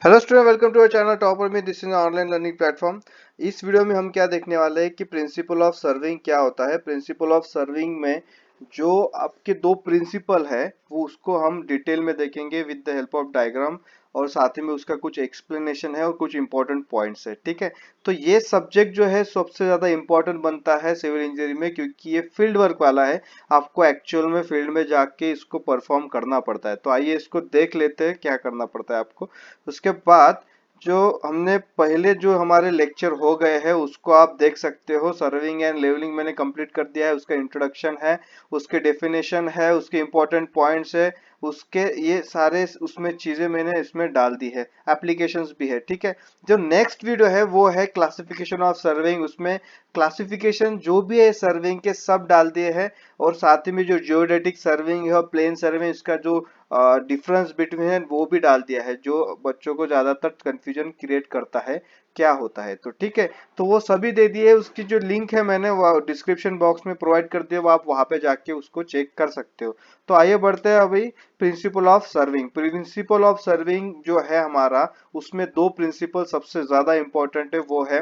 Hello student, welcome to our channel topper में। This is online learning platform. इस video में हम क्या देखने वाले हैं कि प्रिंसिपल ऑफ सर्विंग क्या होता है। प्रिंसिपल ऑफ सर्विंग में जो आपके दो प्रिंसिपल है वो उसको हम डिटेल में देखेंगे with the help of diagram, और साथ ही में उसका कुछ एक्सप्लेनेशन है और कुछ इंपॉर्टेंट पॉइंट्स है। ठीक है, तो ये सब्जेक्ट जो है सबसे ज्यादा इंपॉर्टेंट बनता है सिविल इंजीनियरिंग में, क्योंकि ये फील्ड वर्क वाला है। आपको एक्चुअल में फील्ड में जाके इसको परफॉर्म करना पड़ता है। तो आइए इसको देख लेते हैं क्या करना पड़ता है आपको। उसके बाद जो हमने पहले जो हमारे लेक्चर हो गए हैं उसको आप देख सकते हो। सर्विंग एंड लेवलिंग मैंने कंप्लीट कर दिया है, उसका इंट्रोडक्शन है, उसके डेफिनेशन है, उसके इंपॉर्टेंट पॉइंट्स है, उसके ये सारे उसमें चीजें मैंने इसमें डाल दी है, एप्लीकेशंस भी है। ठीक है, जो नेक्स्ट वीडियो है वो है क्लासिफिकेशन ऑफ सर्विंग। उसमें क्लासिफिकेशन जो भी है सर्विंग के सब डाल दिए हैं, और साथ ही में जो जियोडेटिक सर्विंग है और प्लेन सर्विंग, इसका जो डिफरेंस बिटवीन है वो भी डाल दिया है, जो बच्चों को ज्यादातर कंफ्यूजन क्रिएट करता है क्या होता है। तो ठीक है, तो वो सभी दे दिए। उसकी जो लिंक है मैंने वो डिस्क्रिप्शन बॉक्स में प्रोवाइड कर दिया, वो आप वहां पे जाके उसको चेक कर सकते हो। तो आइए बढ़ते हैं अभी principle of serving. Principle of serving जो है हमारा, उसमें दो प्रिंसिपल सबसे ज्यादा इंपॉर्टेंट है। वो है,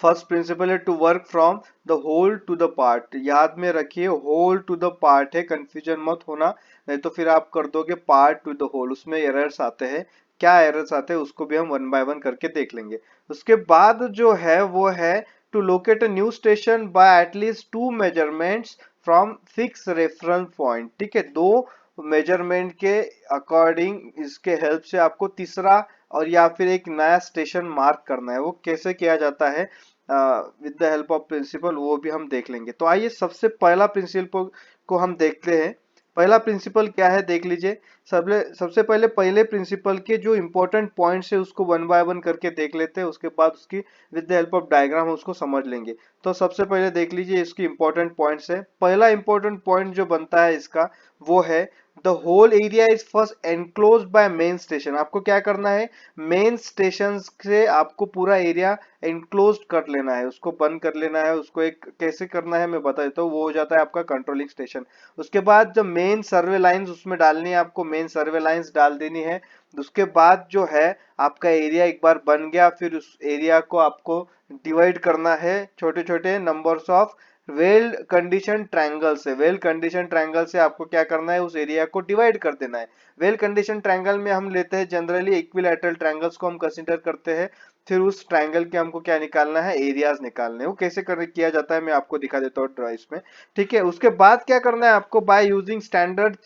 फर्स्ट प्रिंसिपल है to work from the whole to the part. याद में रखिए, होल टू द पार्ट है, कंफ्यूजन मत होना, नहीं तो फिर आप कर दोगे पार्ट टू द होल, उसमें एरर्स आते हैं। क्या एरर्स आते हैं उसको भी हम वन बाय वन करके देख लेंगे। उसके बाद जो है वो है to locate a new station by at least two measurements from fix reference point. ठीक है, दो मेजरमेंट के अकॉर्डिंग इसके हेल्प से आपको तीसरा और या फिर एक नया स्टेशन मार्क करना है। वो कैसे किया जाता है with the help of principle, वो भी हम देख लेंगे। तो आइए सबसे पहला प्रिंसिपल को हम देखते हैं। पहला प्रिंसिपल क्या है देख लीजिए। सबसे पहले पहले प्रिंसिपल के जो इंपॉर्टेंट पॉइंट्स है उसको वन बाय वन करके देख लेते हैं, उसके बाद उसकी with the help of diagram उसको समझ लेंगे। तो सबसे पहले देख लीजिए इसकी इंपॉर्टेंट पॉइंट्स है। पहला इंपॉर्टेंट पॉइंट जो बनता है इसका वो है the whole area is first enclose by main station. आपको क्या करना है, मेन स्टेशन से आपको पूरा एरिया एनक्लोज कर लेना है, उसको बंद कर लेना है। उसको एक कैसे करना है मैं बता देता हूँ, वो हो जाता है आपका कंट्रोलिंग स्टेशन। उसके बाद जब मेन सर्वे लाइंस उसमें डालनी है, आपको मेन सर्वे लाइंस डाल देनी है। उसके बाद जो है आपका एरिया एक बार बन गया, फिर उस एरिया को आपको डिवाइड करना है छोटे छोटे numbers of well condition triangle से। वेल कंडीशन ट्रायंगल से आपको क्या करना है, उस एरिया को डिवाइड कर देना है। वेल कंडीशन ट्रायंगल में हम लेते हैं जनरली इक्विलैटरल ट्रायंगल्स को हम कंसीडर करते हैं। फिर उस ट्रायंगल के हमको क्या निकालना है, एरियाज निकालने हैं। वो कैसे कर किया जाता है मैं आपको दिखा देता हूँ इसमें। ठीक है, उसके बाद क्या करना है आपको, by using standard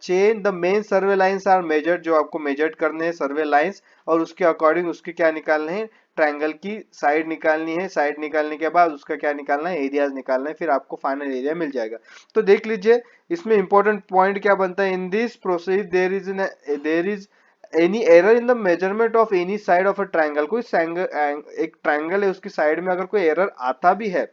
chain the main survey lines are measured. जो आपको मेजर्ड करने हैं सर्वे लाइंस, और उसके अकॉर्डिंग उसके क्या निकालने हैं, ट्रायंगल की साइड निकालनी है। साइड निकालने के बाद उसका क्या निकालना है, एरियाज निकालना है, फिर आपको फाइनल एरिया मिल जाएगा। तो देख लीजिए इसमें इंपॉर्टेंट पॉइंट क्या बनता है। In this process there is any error in the measurement of any side of a triangle. कोई एक ट्रायंगल है उसकी साइड में अगर कोई एरर आता भी है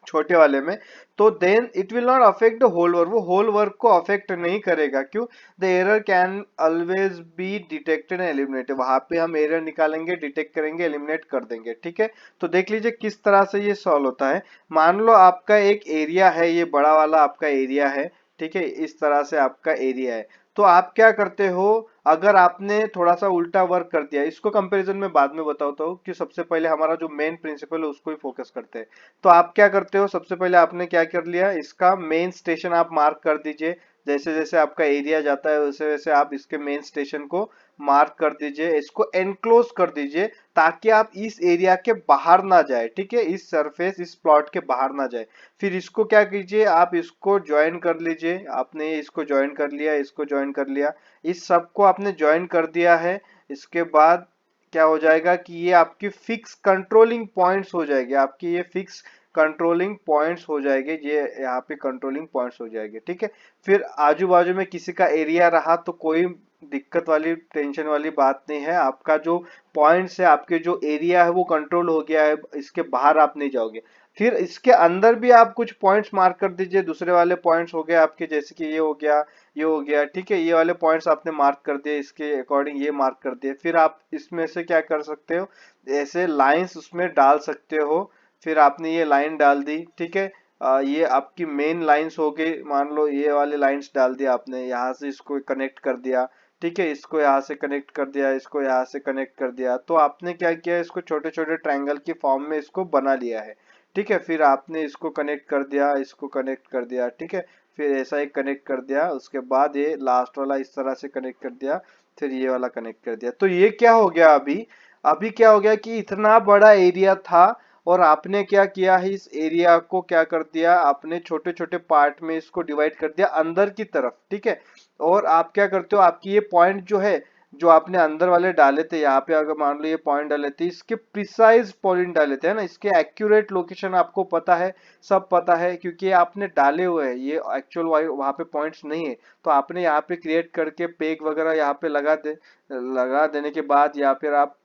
छोटे वाले में, तो then it will not affect the whole work. वो होल वर्क को अफेक्ट नहीं करेगा। क्यों, the error can always be detected and eliminated. वहां पे हम एरर निकालेंगे, डिटेक्ट करेंगे, एलिमिनेट कर देंगे। ठीक है, तो देख लीजिए किस तरह से ये सॉल्व होता है। मान लो आपका एक एरिया है, ये बड़ा वाला आपका एरिया है। ठीक है, इस तरह से आपका एरिया है। तो आप क्या करते हो, अगर आपने थोड़ा सा उल्टा वर्क कर दिया, इसको कंपैरिजन में बाद में बताता हूँ कि सबसे पहले हमारा जो मेन प्रिंसिपल है उसको ही फोकस करते हैं। तो आप क्या करते हो, सबसे पहले आपने क्या कर लिया, इसका मेन स्टेशन आप मार्क कर दीजिए। जैसे जैसे आपका एरिया जाता है वैसे वैसे आप इसके मेन स्टेशन को मार्क कर दीजिए, इसको एनक्लोज कर दीजिए, ताकि आप इस एरिया के बाहर ना जाए। ठीक है, इस सरफेस इस प्लॉट के बाहर ना जाए। फिर इसको क्या कीजिए, आप इसको ज्वाइन कर लीजिए। आपने इसको ज्वाइन कर लिया, इसको ज्वाइन कर लिया, इस सब को आपने ज्वाइन कर दिया है। इसके बाद क्या हो जाएगा कि ये आपकी फिक्स कंट्रोलिंग पॉइंट्स हो जाएगी, आपकी ये फिक्स कंट्रोलिंग पॉइंट्स हो जाएंगे, ये यहाँ पे कंट्रोलिंग पॉइंट्स हो जाएंगे। ठीक है, फिर आजू बाजू में किसी का एरिया रहा तो कोई दिक्कत वाली टेंशन वाली बात नहीं है। आपका जो पॉइंट्स है, आपके जो एरिया है वो कंट्रोल हो गया है, इसके बाहर आप नहीं जाओगे। फिर इसके अंदर भी आप कुछ पॉइंट्स मार्क कर दीजिए। दूसरे वाले पॉइंट्स हो गए आपके, जैसे कि ये हो गया, ये हो गया। ठीक है, ये वाले पॉइंट्स आपने मार्क कर दिए, इसके अकॉर्डिंग ये मार्क कर दिए। फिर आप इसमें से क्या कर सकते हो, ऐसे लाइंस उसमें डाल सकते हो। फिर आपने ये लाइन डाल दी। ठीक है, ये आपकी मेन लाइंस हो गई, मान लो ये वाले लाइंस डाल दिया आपने, यहाँ से इसको कनेक्ट कर दिया, ठीक है, इसको यहाँ से कनेक्ट कर दिया, इसको यहाँ से कनेक्ट कर दिया, तो आपने क्या किया, इसको छोटे छोटे ट्रायंगल की फॉर्म में इसको बना लिया है, ठीक है। फिर आपने इसको कनेक्ट कर दिया, इसको कनेक्ट कर दिया, ठीक है, फिर ऐसा ही कनेक्ट कर दिया, उसके बाद ये लास्ट वाला इस तरह से कनेक्ट कर दिया, फिर ये वाला कनेक्ट कर दिया। तो ये क्या हो गया, अभी अभी क्या हो गया कि इतना बड़ा एरिया था और आपने क्या किया है, इस एरिया को क्या कर दिया, आपने छोटे छोटे पार्ट में इसको डिवाइड कर दिया अंदर की तरफ, ठीक है। और आप क्या करते हो, आपकी ये पॉइंट जो है, जो आपने अंदर वाले डाले थे, यहाँ पे अगर मान लो ये पॉइंट डाले थे, इसके प्रिसाइज पॉइंट डाले थे, है ना, इसके एक्यूरेट लोकेशन आपको पता है, सब पता है, क्योंकि आपने डाले हुए हैं, ये एक्चुअल वहाँ पे पॉइंट्स नहीं है, तो आपने यहाँ पे क्रिएट करके पेग वगैरह यहाँ पे लगा देने के बाद, या फिर आप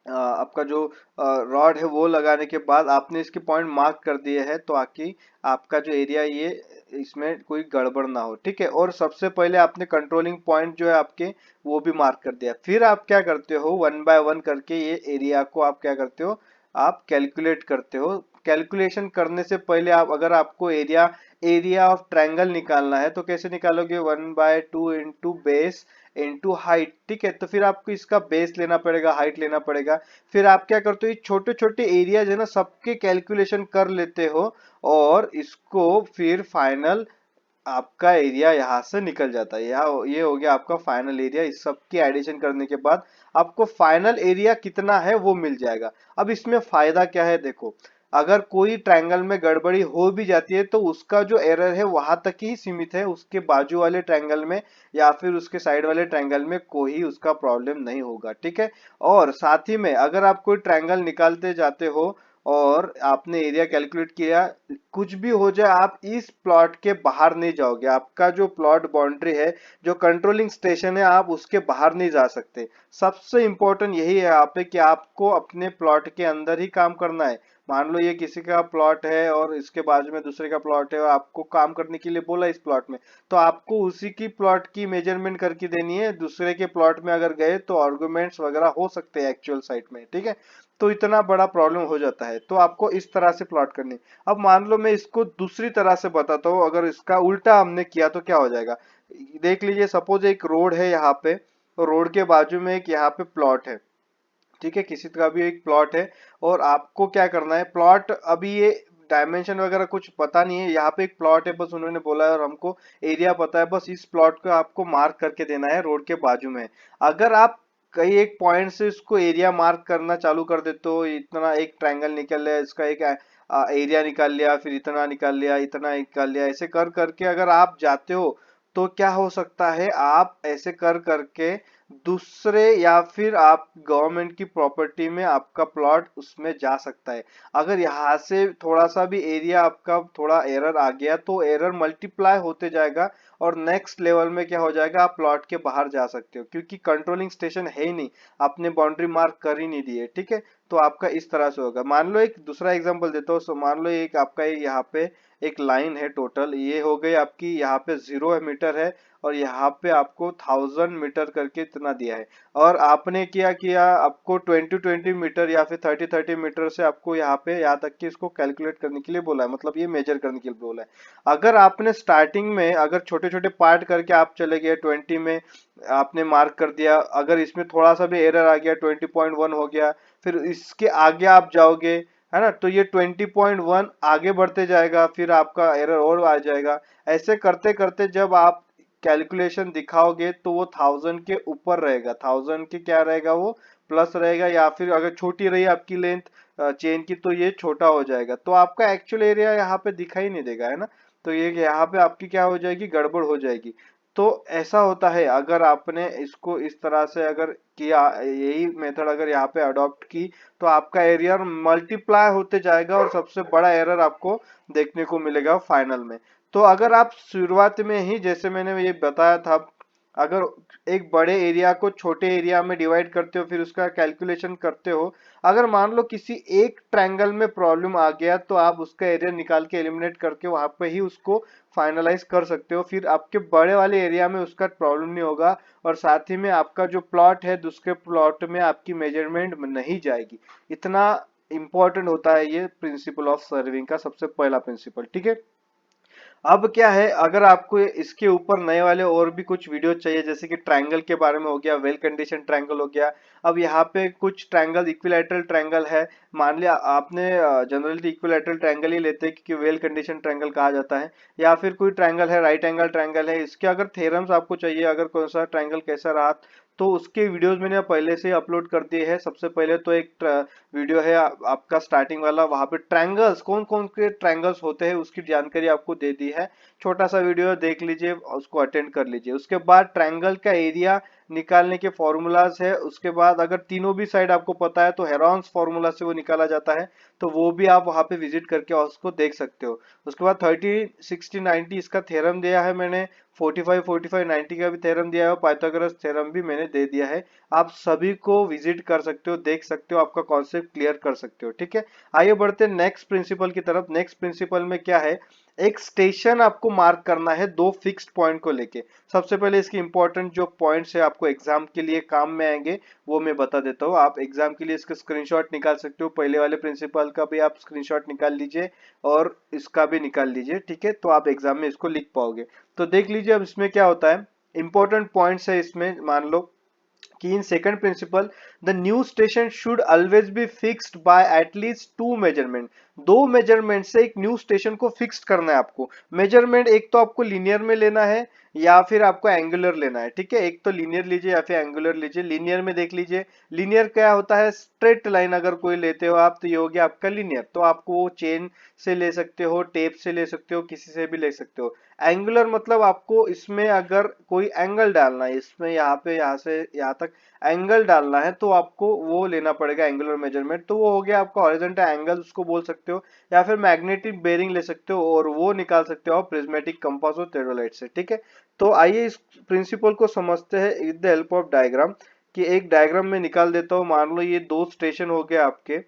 आपका जो रॉड है वो लगाने के बाद आपने इसके पॉइंट मार्क कर दिए हैं, तो आकि आपका जो एरिया ये इसमें कोई गड़बड़ ना हो, ठीक है। और सबसे पहले आपने कंट्रोलिंग पॉइंट जो है आपके, वो भी मार्क कर दिया। फिर आप क्या करते हो, वन बाय वन करके ये एरिया को आप क्या करते हो, आप कैलकुलेट करते हो। कैलकुलेशन करने से पहले आप, अगर आपको एरिया एरिया ऑफ ट्रायंगल निकालना है तो कैसे निकालोगे, 1/2 इंटू बेस इंटू हाइट, ठीक है। तो फिर आपको इसका बेस लेना पड़ेगा, हाइट लेना पड़ेगा। फिर आप क्या करते हो, छोटे छोटे एरिया जो है ना, सबके कैलकुलेशन कर लेते हो, और इसको फिर फाइनल आपका एरिया यहाँ से निकल जाता है। ये हो गया आपका फाइनल एरिया। इस सब की एडिशन करने के बाद आपको फाइनल एरिया कितना है वो मिल जाएगा। अब इसमें फायदा क्या है, देखो, अगर कोई ट्रायंगल में गड़बड़ी हो भी जाती है तो उसका जो एरर है वहां तक ही सीमित है, उसके बाजू वाले ट्रायंगल में या फिर उसके साइड वाले ट्रायंगल में कोई उसका प्रॉब्लम नहीं होगा, ठीक है। और साथ ही में अगर आप कोई ट्रायंगल निकालते जाते हो और आपने एरिया कैलकुलेट किया, कुछ भी हो जाए आप इस प्लॉट के बाहर नहीं जाओगे। आपका जो प्लॉट बाउंड्री है, जो कंट्रोलिंग स्टेशन है, आप उसके बाहर नहीं जा सकते। सबसे इंपॉर्टेंट यही है यहाँ पे कि आपको अपने प्लॉट के अंदर ही काम करना है। मान लो ये किसी का प्लॉट है और इसके बाजू में दूसरे का प्लॉट है और आपको काम करने के लिए बोला इस प्लॉट में, तो आपको उसी की प्लॉट की मेजरमेंट करके देनी है। दूसरे के प्लॉट में अगर गए तो आर्गुमेंट्स वगैरह हो सकते हैं एक्चुअल साइट में, ठीक है। तो इतना बड़ा प्रॉब्लम हो जाता है, तो आपको इस तरह से प्लॉट करनी। अब मान लो मैं इसको दूसरी तरह से बताता हूँ, अगर इसका उल्टा हमने किया तो क्या हो जाएगा, देख लीजिए। सपोज एक रोड है यहाँ पे, रोड के बाजू में एक यहाँ पे प्लॉट है, ठीक है, किसी का भी एक प्लॉट है, और आपको क्या करना है, प्लॉट अभी ये डायमेंशन वगैरह कुछ पता नहीं है, यहाँ पे एक प्लॉट है, बस उन्होंने बोला है और हमको एरिया पता है, बस इस प्लॉट को आपको मार्क करके देना है रोड के बाजू में। अगर आप कहीं एक पॉइंट से इसको एरिया मार्क करना चालू कर देते हो, इतना एक ट्रायंगल निकल लिया, इसका एक एरिया निकाल लिया, फिर इतना निकाल लिया, इतना निकाल लिया, ऐसे कर करके अगर आप जाते हो, तो क्या हो सकता है, आप ऐसे कर करके दूसरे या फिर आप गवर्नमेंट की प्रॉपर्टी में आपका प्लॉट उसमें जा सकता है। अगर यहाँ से थोड़ा सा भी एरिया आपका थोड़ा एरर आ गया तो एरर मल्टीप्लाई होते जाएगा, और नेक्स्ट लेवल में क्या हो जाएगा, आप प्लॉट के बाहर जा सकते हो, क्योंकि कंट्रोलिंग स्टेशन है ही नहीं, आपने बाउंड्री मार्क कर ही नहीं दी है, ठीक है। तो आपका इस तरह से होगा। मान लो एक दूसरा एग्जांपल देता हूँ। मान लो एक आपका यहाँ पे एक लाइन है, टोटल ये हो गई आपकी, यहाँ पे 0 मीटर है और यहाँ पे आपको 1000 मीटर करके इतना दिया है, और आपने क्या किया, आपको 20-20 मीटर या फिर 30-30 मीटर से आपको यहाँ पे यहाँ तक कि इसको कैलकुलेट करने के लिए बोला है, मतलब ये मेजर करने के लिए बोला है। अगर आपने स्टार्टिंग में अगर छोटे छोटे पार्ट करके आप चले गए 20 में, आपने मार्क कर दिया, अगर इसमें थोड़ा सा भी एरर आ गया, 20.1 हो गया, फिर इसके आगे आप जाओगे, है ना, तो ये 20.1 आगे बढ़ते जाएगा, फिर आपका एरर और आ जाएगा। ऐसे करते करते जब आप कैलकुलेशन दिखाओगे तो वो 1000 के ऊपर रहेगा, 1000 के क्या रहेगा, वो प्लस रहेगा, या फिर अगर छोटी रही आपकी लेंथ चेन की तो ये छोटा हो जाएगा, तो आपका एक्चुअल एरिया यहाँ पे दिखाई नहीं देगा, है ना। तो ये यहाँ पे आपकी क्या हो जाएगी, गड़बड़ हो जाएगी। तो ऐसा होता है, अगर आपने इसको इस तरह से अगर किया, यही मेथड अगर यहाँ पे अडॉप्ट की, तो आपका एरिया मल्टीप्लाई होते जाएगा और सबसे बड़ा एरर आपको देखने को मिलेगा फाइनल में। तो अगर आप शुरुआत में ही, जैसे मैंने ये बताया था, अगर एक बड़े एरिया को छोटे एरिया में डिवाइड करते हो, फिर उसका कैलकुलेशन करते हो, अगर मान लो किसी एक ट्रायंगल में प्रॉब्लम आ गया, तो आप उसका एरिया निकाल के एलिमिनेट करके वहां पे ही उसको फाइनलाइज कर सकते हो, फिर आपके बड़े वाले एरिया में उसका प्रॉब्लम नहीं होगा, और साथ ही में आपका जो प्लॉट है दूसरे प्लॉट में आपकी मेजरमेंट नहीं जाएगी। इतना इंपॉर्टेंट होता है ये प्रिंसिपल ऑफ सर्विंग का सबसे पहला प्रिंसिपल, ठीक है। अब क्या है, अगर आपको इसके ऊपर नए वाले और भी कुछ वीडियो चाहिए, जैसे कि ट्रायंगल के बारे में हो गया, वेल कंडीशन ट्रायंगल हो गया। अब यहाँ पे कुछ ट्रायंगल इक्विलैटरल ट्रायंगल है, मान लिया आपने जनरली इक्विलैटरल ट्रायंगल ही लेते हैं क्योंकि वेल कंडीशन ट्रायंगल कहा जाता है। या फिर कोई ट्रायंगल है, राइट एंगल ट्रायंगल है, इसके अगर थ्योरम्स आपको चाहिए, अगर कौन सा ट्रायंगल कैसा रहा, तो उसके वीडियोस मैंने पहले से अपलोड कर दिए हैं। सबसे पहले तो एक वीडियो है आपका स्टार्टिंग वाला, वहां पे ट्रायंगल्स कौन कौन के ट्रायंगल्स होते हैं उसकी जानकारी आपको दे दी है। छोटा सा वीडियो देख लीजिए, उसको अटेंड कर लीजिए। उसके बाद ट्रायंगल का एरिया निकालने के फॉर्मूलाज है। उसके बाद अगर तीनों भी साइड आपको पता है तो हेरॉन्स फॉर्मूला से वो निकाला जाता है, तो वो भी आप वहां पे विजिट करके उसको देख सकते हो। उसके बाद 30 60 90 इसका थ्योरम दिया है मैंने, 45 45 90 का भी थ्योरम दिया है, पाइथागोरस थ्योरम भी मैंने दे दिया है। आप सभी को विजिट कर सकते हो, देख सकते हो, आपका कॉन्सेप्ट क्लियर कर सकते हो, ठीक है। आइए बढ़ते हैं नेक्स्ट प्रिंसिपल की तरफ। नेक्स्ट प्रिंसिपल में क्या है, एक स्टेशन आपको मार्क करना है दो फिक्स्ड पॉइंट को लेके। सबसे पहले इसकी इंपॉर्टेंट जो पॉइंट्स है आपको एग्जाम के लिए काम में आएंगे वो मैं बता देता हूँ। आप एग्जाम के लिए इसका स्क्रीनशॉट निकाल सकते हो, पहले वाले प्रिंसिपल का भी आप स्क्रीनशॉट निकाल लीजिए और इसका भी निकाल लीजिए, ठीक है, तो आप एग्जाम में इसको लिख पाओगे। तो देख लीजिए अब इसमें क्या होता है, इंपॉर्टेंट पॉइंट्स है इसमें। मान लो कि in second principle the new station should always be fixed by at least two measurement. दो मेजरमेंट से एक न्यू स्टेशन को फिक्स्ड करना है आपको। मेजरमेंट एक तो आपको लीनियर में लेना है या फिर आपको एंगुलर लेना है, ठीक है। एक तो लीनियर लीजिए या फिर एंगुलर लीजिए। लीनियर में देख लीजिए, लीनियर क्या होता है, स्ट्रेट लाइन अगर कोई लेते हो आप तो ये हो गया आपका लीनियर। तो आपको वो चेन से ले सकते हो, टेप से ले सकते हो, किसी से भी ले सकते हो। एंगुलर मतलब आपको इसमें अगर कोई एंगल डालना है, इसमें यहाँ पे यहाँ से यहाँ तक एंगल डालना है तो आपको वो लेना पड़ेगा एंगुलर मेजरमेंट। तो वो हो गया आपका हॉरिजॉन्टल एंगल उसको बोल सकते हो, या फिर मैग्नेटिक बेरिंग ले सकते हो और वो निकाल सकते हो आप प्रिज्मेटिक कंपास और थेओडोलाइट से, ठीक है। तो आइए इस प्रिंसिपल को समझते हैं with the help of diagram. कि एक डायग्राम में निकाल देता हूँ। मान लो ये दो स्टेशन हो गए आपके,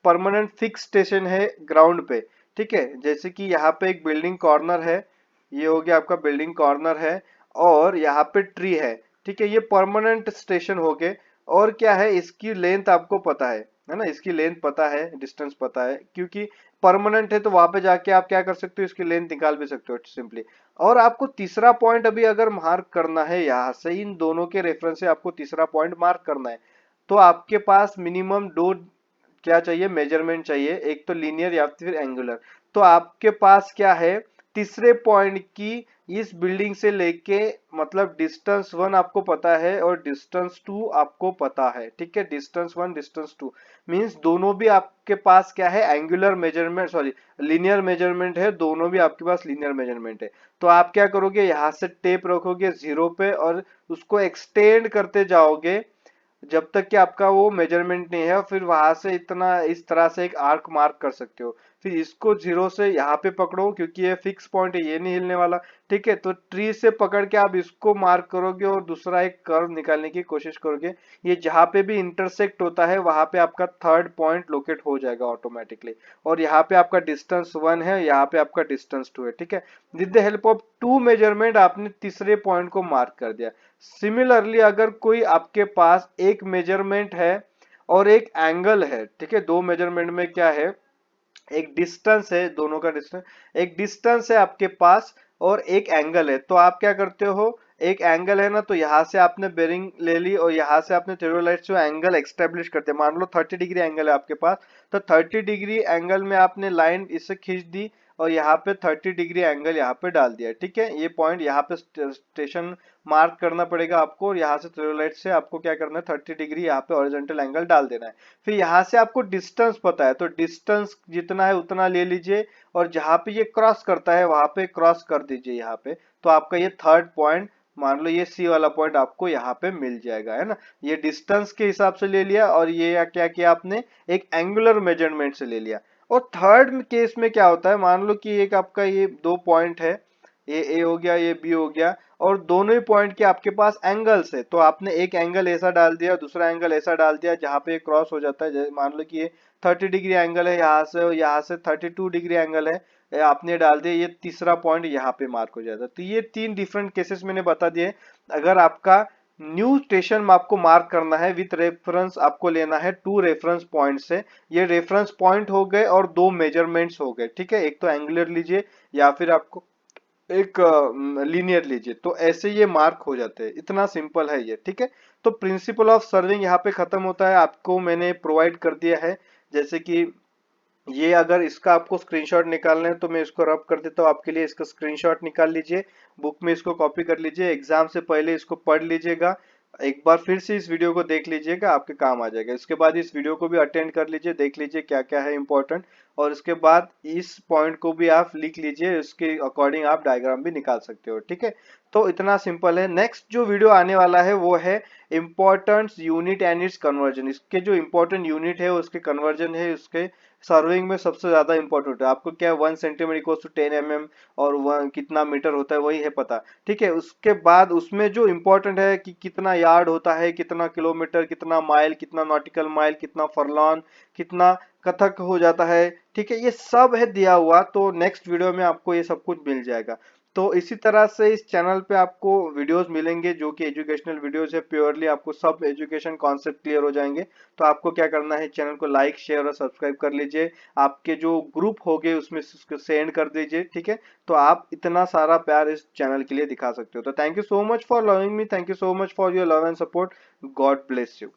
परमानेंट फिक्स स्टेशन है ग्राउंड पे, ठीक है। जैसे कि यहाँ पे एक बिल्डिंग कॉर्नर है, ये हो गया आपका बिल्डिंग कॉर्नर है, और यहाँ पे ट्री है, ठीक है। ये परमानेंट स्टेशन हो गए। और क्या है, इसकी लेंथ आपको पता है ना, इसकी लेंथ पता है, डिस्टेंस पता है, क्योंकि परमानेंट है तो वहां पे जाके आप क्या कर सकते हो, इसकी लेंथ निकाल भी सकते हो सिंपली। और आपको तीसरा पॉइंट अभी अगर मार्क करना है, यहाँ से इन दोनों के रेफरेंस से आपको तीसरा पॉइंट मार्क करना है, तो आपके पास मिनिमम दो क्या चाहिए, मेजरमेंट चाहिए, एक तो लीनियर या फिर एंगुलर। तो आपके पास क्या है, तीसरे पॉइंट की इस बिल्डिंग से लेके मतलब डिस्टेंस 1 आपको पता है और डिस्टेंस 2 आपको पता है, ठीक है। डिस्टेंस 1 डिस्टेंस 2 मींस दोनों भी आपके पास क्या है, angular measurement, sorry linear measurement है, दोनों भी आपके पास लीनियर मेजरमेंट है। तो आप क्या करोगे, यहां से टेप रखोगे जीरो पे और उसको एक्सटेंड करते जाओगे जब तक कि आपका वो मेजरमेंट नहीं है। फिर वहां से इतना इस तरह से एक आर्क मार्क कर सकते हो। फिर इसको जीरो से यहाँ पे पकड़ो क्योंकि ये फिक्स पॉइंट है, ये नहीं हिलने वाला, ठीक है। तो ट्री से पकड़ के आप इसको मार्क करोगे और दूसरा एक कर्व निकालने की कोशिश करोगे। ये जहां पे भी इंटरसेक्ट होता है वहां पे आपका थर्ड पॉइंट लोकेट हो जाएगा ऑटोमेटिकली। और यहाँ पे आपका डिस्टेंस 1 है, यहाँ पे आपका डिस्टेंस 2 है, ठीक है। With the help of two measurement आपने तीसरे पॉइंट को मार्क कर दिया। सिमिलरली अगर कोई आपके पास एक मेजरमेंट है और एक एंगल है, ठीक है, दो मेजरमेंट में क्या है, एक डिस्टेंस है, दोनों का डिस्टेंस, एक डिस्टेंस है आपके पास और एक एंगल है। तो आप क्या करते हो, एक एंगल है ना, तो यहाँ से आपने बेरिंग ले ली और यहाँ से आपने थ्योडोलाइट से एंगल एक्स्टेब्लिश करते हैं। मान लो 30 डिग्री एंगल है आपके पास, तो 30 डिग्री एंगल में आपने लाइन इससे खींच दी और यहाँ पे 30 डिग्री एंगल यहाँ पे डाल दिया, ठीक है। ये पॉइंट यहाँ पे स्टेशन मार्क करना पड़ेगा आपको और यहाँ से थ्योडोलाइट से आपको क्या करना है, 30 डिग्री यहाँ पे हॉरिजॉन्टल एंगल डाल देना है। फिर यहाँ से आपको डिस्टेंस पता है तो डिस्टेंस जितना है उतना ले लीजिए और जहां पे ये क्रॉस करता है वहां पे क्रॉस कर दीजिए यहाँ पे। तो आपका ये थर्ड पॉइंट, मान लो ये सी वाला पॉइंट आपको यहाँ पे मिल जाएगा, है ना। ये डिस्टेंस के हिसाब से ले लिया और ये क्या किया आपने, एक एंगुलर मेजरमेंट से ले लिया। और थर्ड केस में क्या होता है, मान लो कि एक आपका ये दो पॉइंट है, ये ए हो गया ये बी हो गया, और दोनों ही पॉइंट के आपके पास एंगल्स है। तो आपने एक एंगल ऐसा डाल दिया, दूसरा एंगल ऐसा डाल दिया जहां पे क्रॉस हो जाता है। जैसे मान लो कि ये 30 डिग्री एंगल है यहाँ से और यहाँ से 32 डिग्री एंगल है, ये आपने डाल दिया, ये तीसरा पॉइंट यहाँ पे मार्क हो जाता है। तो ये तीन डिफरेंट केसेस मैंने बता दिए। अगर आपका न्यू स्टेशन में आपको मार्क करना है विथ रेफरेंस, आपको लेना है 2 रेफरेंस पॉइंट से। ये रेफरेंस पॉइंट हो गए और 2 मेजरमेंट्स हो गए, ठीक है। एक तो एंगुलर लीजिए या फिर आपको एक लीनियर लीजिए, तो ऐसे ये मार्क हो जाते हैं। इतना सिंपल है ये, ठीक है। तो प्रिंसिपल ऑफ सर्विंग यहाँ पे खत्म होता है, आपको मैंने प्रोवाइड कर दिया है। जैसे कि ये अगर इसका आपको स्क्रीनशॉट निकालना है तो मैं इसको रब कर देता हूँ आपके लिए, इसका स्क्रीनशॉट निकाल लीजिए, बुक में इसको कॉपी कर लीजिए, एग्जाम से पहले इसको पढ़ लीजिएगा, एक बार फिर से इस वीडियो को देख लीजिएगा, आपके काम आ जाएगा। इसके बाद इस वीडियो को भी अटेंड कर लीजिए, देख लीजिए क्या क्या है इंपॉर्टेंट, और इसके बाद इस पॉइंट को भी आप लिख लीजिए, उसके अकॉर्डिंग आप डायग्राम भी निकाल सकते हो, ठीक है। तो इतना सिंपल है। नेक्स्ट जो वीडियो आने वाला है वो है important unit and it's conversion. इसके जो इम्पोर्टेंट यूनिट है उसके कन्वर्जन है, उसके सर्विंग में सबसे ज्यादा इंपॉर्टेंट है। आपको क्या 1 सेंटीमीटर इक्वल टू 10 mm और कितना मीटर होता है वही है पता, ठीक है। उसके बाद उसमें जो इंपॉर्टेंट है कि कितना यार्ड होता है, कितना किलोमीटर, कितना माइल, कितना नॉटिकल माइल, कितना फरलॉन, कितना कथक हो जाता है, ठीक है। ये सब है दिया हुआ, तो नेक्स्ट वीडियो में आपको ये सब कुछ मिल जाएगा। तो इसी तरह से इस चैनल पे आपको वीडियोस मिलेंगे जो कि एजुकेशनल वीडियोस है, प्योरली आपको सब एजुकेशन कॉन्सेप्ट क्लियर हो जाएंगे। तो आपको क्या करना है, चैनल को लाइक शेयर और सब्सक्राइब कर लीजिए, आपके जो ग्रुप हो गए उसमें उसको सेंड कर दीजिए, ठीक है। तो आप इतना सारा प्यार इस चैनल के लिए दिखा सकते हो। तो thank you so much for loving me, thank you so much for your love and support, God bless you.